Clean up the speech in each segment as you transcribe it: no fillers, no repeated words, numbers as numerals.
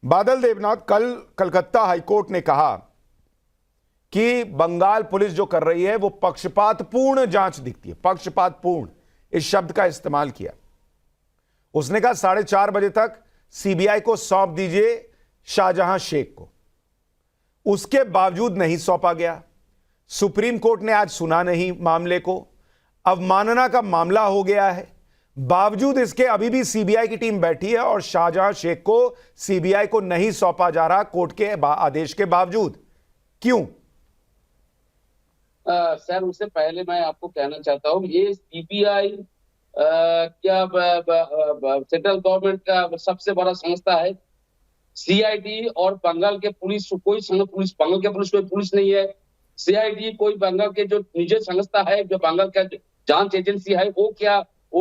बादल देवनाथ, कल कलकत्ता हाईकोर्ट ने कहा कि बंगाल पुलिस जो कर रही है वो पक्षपातपूर्ण जांच दिखती है। पक्षपातपूर्ण इस शब्द का इस्तेमाल किया। उसने कहा 4:30 बजे तक सीबीआई को सौंप दीजिए शाहजहां शेख को। उसके बावजूद नहीं सौंपा गया। सुप्रीम कोर्ट ने आज सुना नहीं मामले को। अवमानना का मामला हो गया है। बावजूद इसके अभी भी सीबीआई की टीम बैठी है और शाहजहां शेख को सीबीआई को नहीं सौंपा जा रहा कोर्ट के आदेश के बावजूद। क्यों? सर, उससे पहले मैं आपको कहना चाहता हूँ, ये सीबीआई क्या सेंट्रल गवर्नमेंट का सबसे बड़ा संस्था है। सीआईडी और बंगाल के पुलिस कोई पुलिस, बंगाल के पुलिस कोई पुलिस नहीं है। सीआईडी कोई बंगाल के जो निजी संस्था है, जो बंगाल का जांच एजेंसी है, वो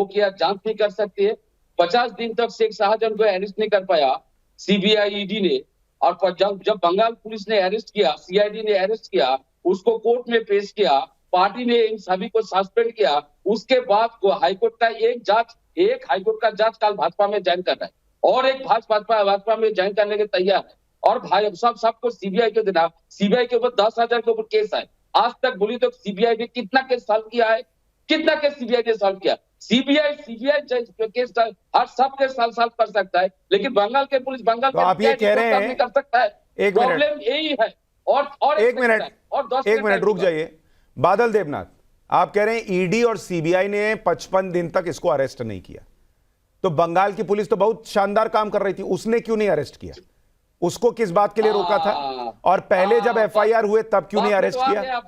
क्या जांच नहीं कर सकती है। 50 दिन तक शेख शाहजहां को अरेस्ट नहीं कर पाया सीबीआई ईडी ने। और जब बंगाल पुलिस ने अरेस्ट किया, सीआईडी ने अरेस्ट किया, उसको कोर्ट में पेश किया, पार्टी ने इन सभी को सस्पेंड किया। उसके बाद को हाईकोर्ट का एक हाईकोर्ट का जज कल भाजपा में ज्वाइन कर रहा है और एक भाजपा में ज्वाइन करने के तैयार है। और भाई सबको सीबीआई के देना। सीबीआई के ऊपर 10,000 के ऊपर केस है। आज तक बोली तो सीबीआई ने कितना केस सॉल्व किया है? कितना केस सीबीआई ने सॉल्व किया? सीबीआई केस हर सब केस सॉल्व कर सकता है, लेकिन बंगाल के पुलिस बंगाल तो आप ये कह रहे हैं, कर सकता है। एक प्रॉब्लम यही है। और एक मिनट रुक जाइए। बादल देवनाथ, आप कह रहे हैं ईडी और सीबीआई ने 55 दिन तक इसको अरेस्ट नहीं किया, तो बंगाल की पुलिस तो बहुत शानदार काम कर रही थी, उसने क्यों नहीं अरेस्ट किया? उसको किस बात के लिए रोका था? और पहले जब एफआईआर हुए तब क्यों नहीं अरेस्ट किया?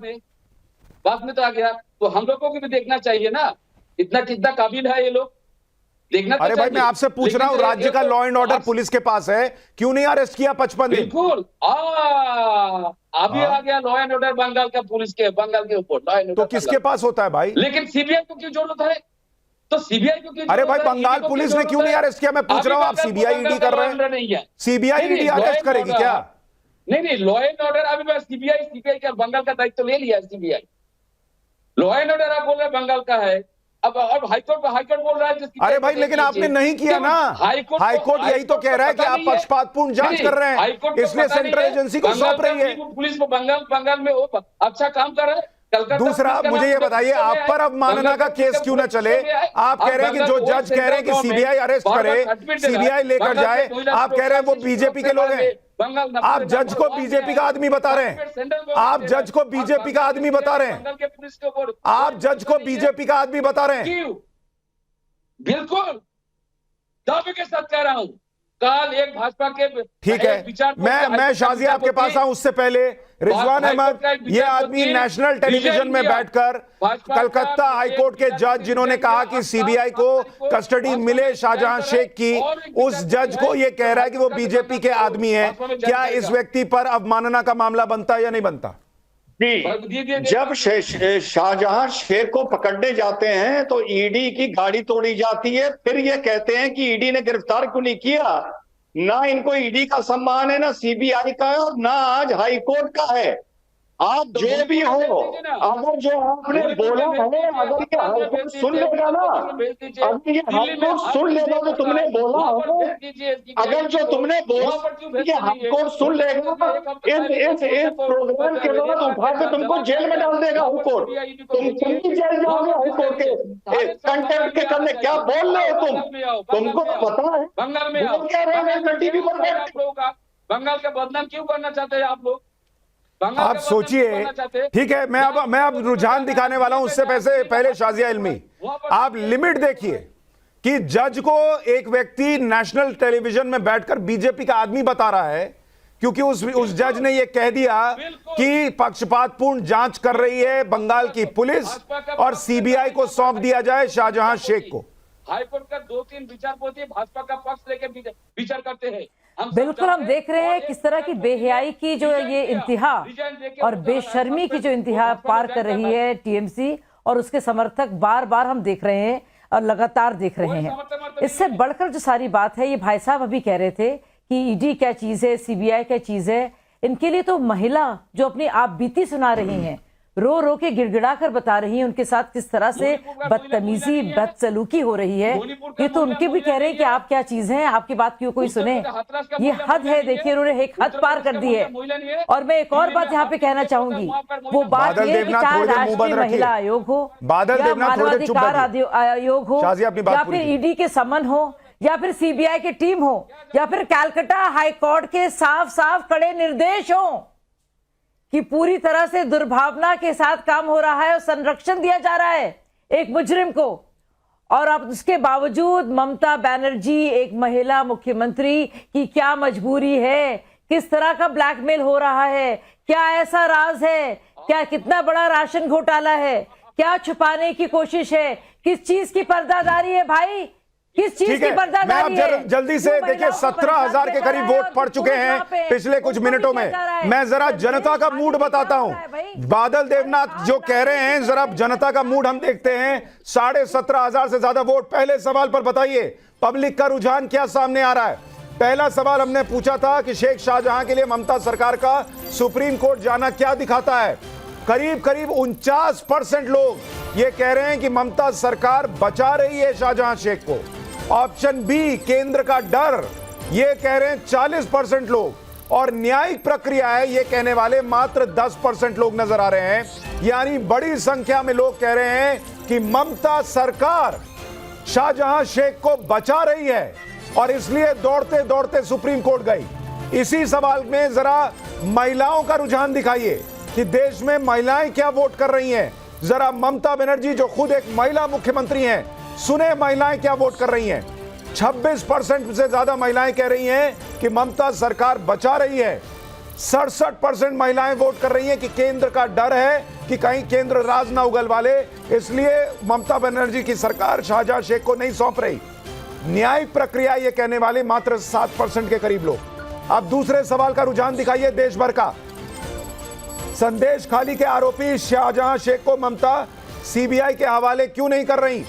बात में तो आ गया, तो हम लोगों को भी देखना चाहिए ना, इतना कितना काबिल है ये लोग, देखना। अरे भाई, मैं आपसे पूछ रहा हूं, राज्य का लॉ एंड ऑर्डर पुलिस के पास है, क्यों नहीं अरेस्ट किया 55 दिन? बिल्कुल अभी आ गया लॉ एंड ऑर्डर बंगाल का पुलिस के, बंगाल के ऊपर लॉ एंड ऑर्डर। तो किसके पास होता है भाई? लेकिन सीबीआई को क्यों जरूरत है? तो सीबीआई को क्यों? अरे भाई, बंगाल पुलिस ने क्यों नहीं अरेस्ट किया? मैं पूछ रहा हूं, आप सीबीआई ईडी कर रहे हैं, सीबीआई ईडी अरेस्ट करेगी क्या? नहीं, लॉ एंड ऑर्डर अभी सीबीआई का बंगाल का दायित्व ले लिया है सीबीआई। लॉ एंड ऑर्डर आप बोल रहे हैं बंगाल का है, अब हाईकोर्ट बोल रहा है। अरे भाई, लेकिन आपने नहीं किया ना। हाईकोर्ट यही तो कह रहा है कि आप पक्षपातपूर्ण जांच कर रहे हैं, इसलिए सेंट्रल एजेंसी को सौंप रही है। पुलिस को बंगाल में वो अच्छा काम कर रहा है। दूसरा, मुझे ये बताइए, आप पर अवमानना का केस क्यों ना चले? आप कह रहे हैं कि जो जज कह रहे हैं कि सीबीआई अरेस्ट करे, सीबीआई लेकर जाए, आप कह रहे हैं वो बीजेपी के लोग हैं। आप जज को बीजेपी का आदमी बता रहे हैं। आप जज को बीजेपी का आदमी बता रहे हैं। आप जज को बीजेपी का आदमी बता रहे हैं। बिल्कुल दावे के साथ कह रहा हूं। कल एक भाजपा के, ठीक है, मैं शाजिया आपके पास आऊं उससे पहले, रिजवान अहमद, ये आदमी नेशनल टेलीविजन में बैठकर कलकत्ता हाईकोर्ट के जज जिन्होंने कहा कि सीबीआई को कस्टडी मिले शाहजहां शेख की, उस जज को ये कह रहा है कि वो बीजेपी के आदमी है। क्या इस व्यक्ति पर अवमानना का मामला बनता है या नहीं बनता? जब शाहजहां शेख को पकड़ने जाते हैं तो ईडी की गाड़ी तोड़ी जाती है, फिर ये कहते हैं कि ईडी ने गिरफ्तार क्यों नहीं किया। ना इनको ईडी का सम्मान है, ना सीबीआई का है, और ना आज हाई कोर्ट का है। आप जो भी हो, अगर जो आपने बोला है, अगर ये हाईकोर्ट सुन लेगा ना, अगर ये हाईकोर्ट सुन लेगा तो तुमने बोला है, अगर जो तुमने बोला ये हाईकोर्ट सुन लेगा, इस प्रोग्राम के बाद उठा के तुमको जेल में डाल देगा हाईकोर्ट। तुम भी जेल जाओगे हाईकोर्ट के कंटेम्प्ट के करने। क्या बोल रहे हो तुमको पता है बंगाल में क्या रहे हैं टीवी पर? बंगाल का बदनाम क्यों करना चाहते हैं आप लोग? आप सोचिए, ठीक है, मैं अब रुझान दिखाने वाला हूं, उससे पहले शाजिया इल्मी, आप लिमिट देखिए कि जज को एक व्यक्ति नेशनल टेलीविजन में बैठकर बीजेपी का आदमी बता रहा है, क्योंकि उस जज ने यह कह दिया कि पक्षपातपूर्ण जांच कर रही है बंगाल की पुलिस और सीबीआई को सौंप दिया जाए शाहजहां शेख को। हाईकोर्ट का 2-3 विचारपति भाजपा का पक्ष लेकर विचार करते हैं। बिल्कुल, हम देख रहे हैं किस तरह की बेहयाई की जो ये इंतहा और बेशर्मी की जो इंतहा पार कर रही है टीएमसी और उसके समर्थक। बार बार हम देख रहे हैं और लगातार देख रहे हैं। इससे बढ़कर जो सारी बात है, ये भाई साहब अभी कह रहे थे कि ईडी क्या चीज है, सीबीआई क्या चीज है। इनके लिए तो महिला जो अपनी आप बीती सुना रही हैं, रो रो के गिड़गिड़ा कर बता रही हैं उनके साथ किस तरह से बदतमीजी बदसलूकी हो रही है। ये तो उनके भी कह रहे हैं कि आप क्या चीज हैं, आपकी बात क्यों कोई सुने। ये हद है, देखिए उन्होंने एक हद पार कर दी है। और मैं एक और बात यहाँ पे कहना चाहूंगी, वो बात ये कि चाहे राष्ट्रीय महिला आयोग हो या मानवाधिकार आयोग हो या फिर ईडी के समन हो या फिर सीबीआई की टीम हो या फिर कैलकाटा हाईकोर्ट के साफ साफ कड़े निर्देश हो कि पूरी तरह से दुर्भावना के साथ काम हो रहा है और संरक्षण दिया जा रहा है एक मुजरिम को, और अब उसके बावजूद ममता बनर्जी एक महिला मुख्यमंत्री की क्या मजबूरी है, किस तरह का ब्लैकमेल हो रहा है, क्या ऐसा राज है, क्या कितना बड़ा राशन घोटाला है, क्या छुपाने की कोशिश है, किस चीज की पर्दादारी है भाई, किस चीज की पर्दादारी है। मैं जल्दी से देखिए 17,000 के करीब वोट पड़ चुके हैं पिछले कुछ मिनटों में। मैं जरा जनता का मूड बताता हूं। बादल देवनाथ जो कह रहे हैं, जरा जनता का मूड हम देखते हैं। 17,500 से ज्यादा वोट। पहले सवाल पर बताइए पब्लिक का रुझान क्या सामने आ रहा है। पहला सवाल हमने पूछा था कि शेख शाहजहां के लिए ममता सरकार का सुप्रीम कोर्ट जाना क्या दिखाता है। करीब करीब 49% लोग ये कह रहे हैं कि ममता सरकार बचा रही है शाहजहां शेख को। ऑप्शन बी केंद्र का डर, ये कह रहे हैं 40% लोग। और न्यायिक प्रक्रिया है ये कहने वाले मात्र 10% लोग नजर आ रहे हैं। यानी बड़ी संख्या में लोग कह रहे हैं कि ममता सरकार शाहजहां शेख को बचा रही है और इसलिए दौड़ते दौड़ते सुप्रीम कोर्ट गई। इसी सवाल में जरा महिलाओं का रुझान दिखाइए कि देश में महिलाएं क्या वोट कर रही हैं। जरा ममता बनर्जी जो खुद एक महिला मुख्यमंत्री हैं, सुने महिलाएं क्या वोट कर रही हैं। 26% से ज्यादा महिलाएं कह रही हैं कि ममता सरकार बचा रही है। 67% महिलाएं वोट कर रही हैं कि केंद्र का डर है कि कहीं केंद्र राज ना उगल वाले, इसलिए ममता बनर्जी की सरकार शाहजहां शेख को नहीं सौंप रही। न्यायिक प्रक्रिया ये कहने वाले मात्र 7% के करीब लोग। अब दूसरे सवाल का रुझान दिखाइए देश भर का। संदेश खाली के आरोपी शाहजहां शेख को ममता सीबीआई के हवाले क्यों नहीं कर रही।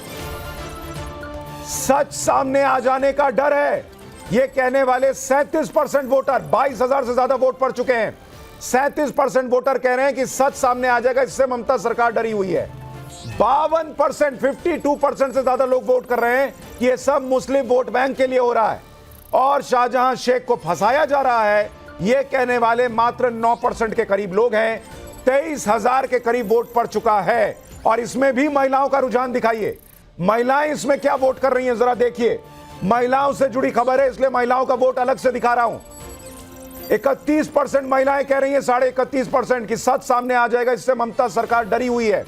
सच सामने आ जाने का डर है ये कहने वाले 37% वोटर। 22,000 से ज्यादा वोट पड़ चुके हैं। 37% वोटर कह रहे हैं कि सच सामने आ जाएगा, इससे ममता सरकार डरी हुई है। 52%, 52% से ज्यादा लोग वोट कर रहे हैं कि यह सब मुस्लिम वोट बैंक के लिए हो रहा है और शाहजहां शेख को फंसाया जा रहा है, यह कहने वाले मात्र 9% के करीब लोग हैं। 23,000 के करीब वोट पड़ चुका है। और इसमें भी महिलाओं का रुझान दिखाइए। महिलाएं इसमें क्या वोट कर रही हैं जरा देखिए। महिलाओं से जुड़ी खबर है इसलिए महिलाओं का वोट अलग से दिखा रहा हूं। 31% महिलाएं कह रही हैं, 31.5% की सच सामने आ जाएगा, इससे ममता सरकार डरी हुई है।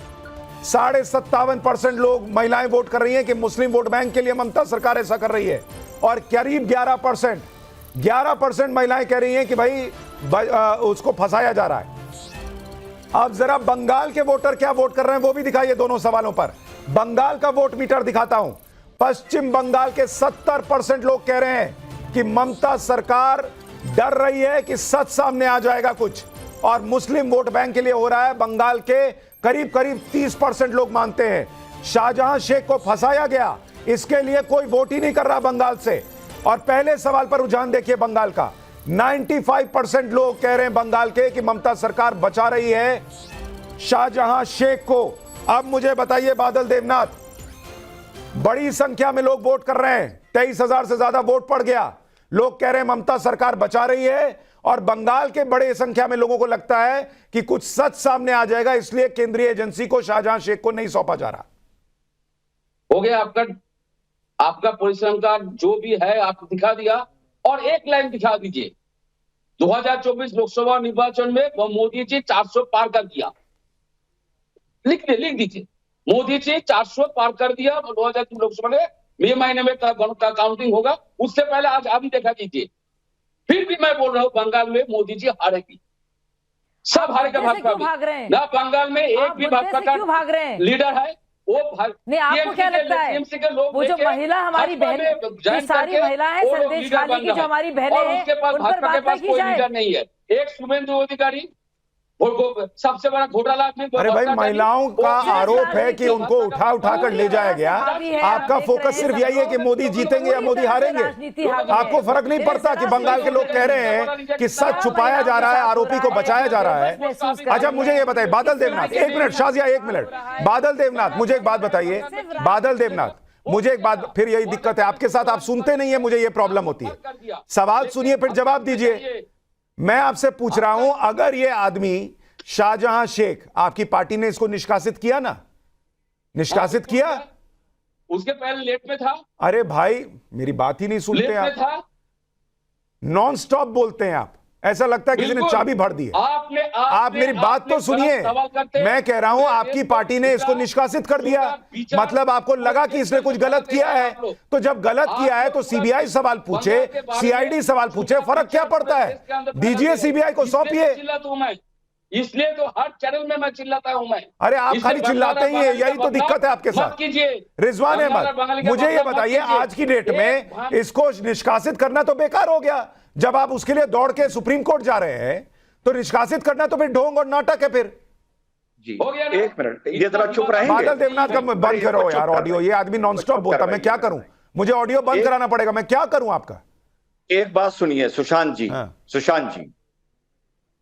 57.5% लोग महिलाएं वोट कर रही हैं कि मुस्लिम वोट बैंक के लिए ममता सरकार ऐसा कर रही है। और करीब 11% महिलाएं कह रही हैं कि भाई उसको फंसाया जा रहा है। अब जरा बंगाल के वोटर क्या वोट कर रहे हैं वो भी दिखाइए दोनों सवालों पर। बंगाल का वोट मीटर दिखाता हूं। पश्चिम बंगाल के 70% लोग कह रहे हैं कि ममता सरकार डर रही है कि सच सामने आ जाएगा कुछ और मुस्लिम वोट बैंक के लिए हो रहा है। बंगाल के करीब करीब 30% लोग मानते हैं शाहजहां शेख को फंसाया गया, इसके लिए कोई वोट ही नहीं कर रहा बंगाल से। और पहले सवाल पर रुझान देखिए बंगाल का। 95% लोग कह रहे हैं बंगाल के कि ममता सरकार बचा रही है शाहजहां शेख को। अब मुझे बताइए बादल देवनाथ, बड़ी संख्या में लोग वोट कर रहे हैं, 23,000 से ज्यादा वोट पड़ गया। लोग कह रहे हैं ममता सरकार बचा रही है और बंगाल के बड़े संख्या में लोगों को लगता है कि कुछ सच सामने आ जाएगा, इसलिए केंद्रीय एजेंसी को शाहजहां शेख को नहीं सौंपा जा रहा। हो गया आपका परिश्रम का जो भी है आप दिखा दिया। और एक लाइन दिखा दीजिए, 2024 लोकसभा निर्वाचन में मोदी जी 400 पार कर दिया। लिख दीजिए मोदी जी 400 पार कर दिया। 2024 लोकसभा में मई महीने में काउंटिंग होगा, उससे पहले आज अभी देखा कीजिए। फिर भी मैं बोल रहा हूँ बंगाल में मोदी जी हारेगी, सब हारेगा भाजपा में। ना बंगाल में एक भी भाजपा का लीडर है वो नहीं। आपको क्या लगता है वो जो महिला हमारी बहनें, जो सारी महिलाएं संदेश खाली की जो हमारी बहनें हैं, उन पर बात की जाए? लीडर नहीं है। एक शुभेंदु अधिकारी सबसे बड़ा घोटाला आदमी। अरे भाई, महिलाओं का आरोप है कि उनको उठा कर ले जाया गया। आपका फोकस सिर्फ यही है कि मोदी जीतेंगे या मोदी हारेंगे। आपको फर्क नहीं पड़ता कि बंगाल के लोग कह रहे हैं कि सच छुपाया जा रहा है, आरोपी को बचाया जा रहा है। अच्छा, मुझे ये बताइए बादल देवनाथ, 1 मिनट शाजिया, 1 मिनट। बादल देवनाथ, मुझे एक बात बताइए। बादल देवनाथ, मुझे एक बात, फिर यही दिक्कत है आपके साथ, आप सुनते नहीं है, मुझे ये प्रॉब्लम होती है। सवाल सुनिए फिर जवाब दीजिए। मैं आपसे पूछ रहा हूं, अगर ये आदमी शाहजहां शेख, आपकी पार्टी ने इसको निष्कासित किया ना, निष्कासित किया, उसके पहले लेट में था। अरे भाई, मेरी बात ही नहीं सुनते आप, नॉन स्टॉप बोलते हैं आप, ऐसा लगता है किसी ने चाबी भर दी है। आप मेरी बात तो सुनिए। मैं कह रहा हूं आपकी पार्टी ने इसको निष्कासित कर दिया, मतलब आपको लगा कि इसने कुछ गलत किया है। तो जब गलत किया है तो सीबीआई सवाल पूछे, सीआईडी सवाल पूछे, फर्क क्या पड़ता है? दीजिए, सीबीआई को सौंपिए। इसलिए तो हर चैनल में मैं चिल्लाता हूं मैं। अरे आप खाली चिल्लाते ही हैं, यही तो दिक्कत है आपके साथ। रिजवान अहमद, मुझे ये बताइए, आज की डेट में इसको निष्कासित करना तो बेकार हो गया। जब आप उसके लिए दौड़ के सुप्रीम कोर्ट जा रहे हैं तो निष्कासित करना तो फिर ढोंग और नाटक है। फिर जी, 1 मिनट, ये जरा चुप रहेंगे। बादल देवनाथ का बंद करो यार ऑडियो, ये आदमी नॉनस्टॉप बोलता, मैं क्या करूं? मुझे ऑडियो बंद कराना पड़ेगा, मैं क्या करूं आपका? एक बात सुनिए सुशांत जी, सुशांत जी,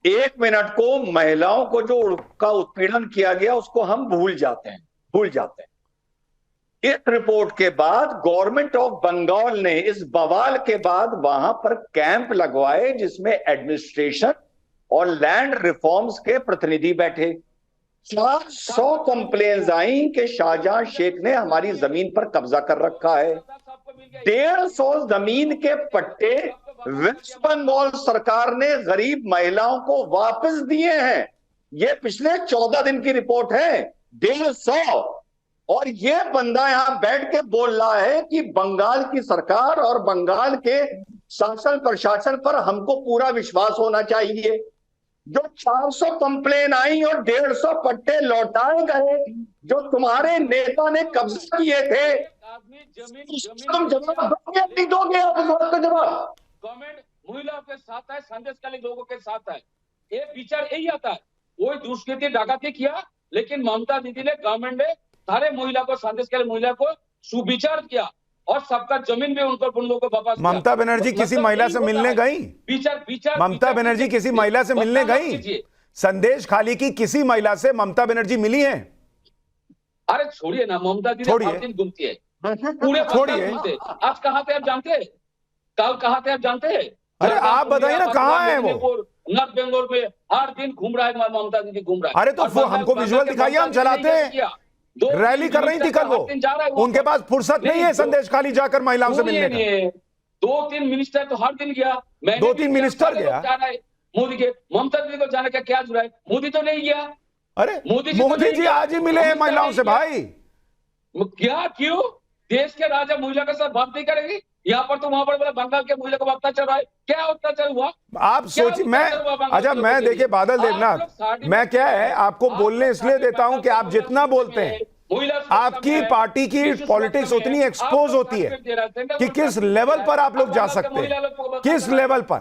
1 मिनट को महिलाओं को जो का उत्पीड़न किया गया उसको हम भूल जाते हैं। इस रिपोर्ट के बाद गवर्नमेंट ऑफ बंगाल ने इस बवाल के बाद वहां पर कैंप लगवाए जिसमें एडमिनिस्ट्रेशन और लैंड रिफॉर्म्स के प्रतिनिधि बैठे। 400 कंप्लेन्स आई कि शाहजहां शेख ने हमारी जमीन पर कब्जा कर रखा है। 150 जमीन के पट्टे वेस्ट बंगाल सरकार ने गरीब महिलाओं को वापस दिए हैं। ये पिछले 14 दिन की रिपोर्ट है, 150। और ये बंदा यहां बैठ के बोल रहा है कि बंगाल की सरकार और बंगाल के शासन प्रशासन पर हमको पूरा विश्वास होना चाहिए। जो 400 कंप्लेन आई और 150 पट्टे लौटाए गए जो तुम्हारे नेता ने कब्जा किए थे, तुम जवाब दोगे आप इस वक्त का जवाब? गवर्नमेंट महिलाओं के साथ है, संदेशकाली लोगों के साथ है। ये विचार यही आता है। कोई दुष्कृत्य डाकती किया, लेकिन ममता दीदी ने, गवर्नमेंट ने सारे महिला को, संदेशकाली महिला को सुविचार किया और सबका जमीन भी उनको, उन लोगों को वापस। ममता बनर्जी किसी महिला से मिलने गई? ममता बनर्जी किसी महिला से मिलने गई? संदेश खाली की किसी महिला से ममता बनर्जी मिली है? अरे छोड़िए ना, ममता दीदी हर दिन घूमती है, पूरे छोड़िए। आज कहाँ थे आप जानते हैं? कल कहाँ थे आप जानते हैं? अरे आप बताइए ना, कहाँ है वो? नॉर्थ बंगाल में हर दिन घूम रहा है, ममता दीदी घूम रहा है। अरे तो हमको विजुअल दिखाइए, हम चलाते हैं। रैली कर रही थी कल वो, उनके पास फुर्सत नहीं है संदेश खाली जाकर महिलाओं से मिलने का। 2-3 मिनिस्टर तो हर दिन गया, 2-3 मिनिस्टर गया। मोदी के, ममता दीदी को जाने का क्या जुड़ा है? मोदी तो नहीं गया। अरे मोदी जी आज ही मिले हैं महिलाओं से भाई। क्या, क्यों? देश के राजा महिला के साथ बात नहीं करेगी? यहाँ पर तो वहां पर बोला बंगाल के महिला को अत्याचार हुआ है। क्या अत्याचार हुआ? आप सोचिए। मैं अच्छा, मैं देखिए बादल देवनाथ, मैं क्या है आपको बोलने इसलिए देता हूं कि आप जितना बोलते हैं, आपकी पार्टी की पॉलिटिक्स उतनी एक्सपोज होती है कि किस लेवल पर आप लोग जा सकते हैं, किस लेवल पर।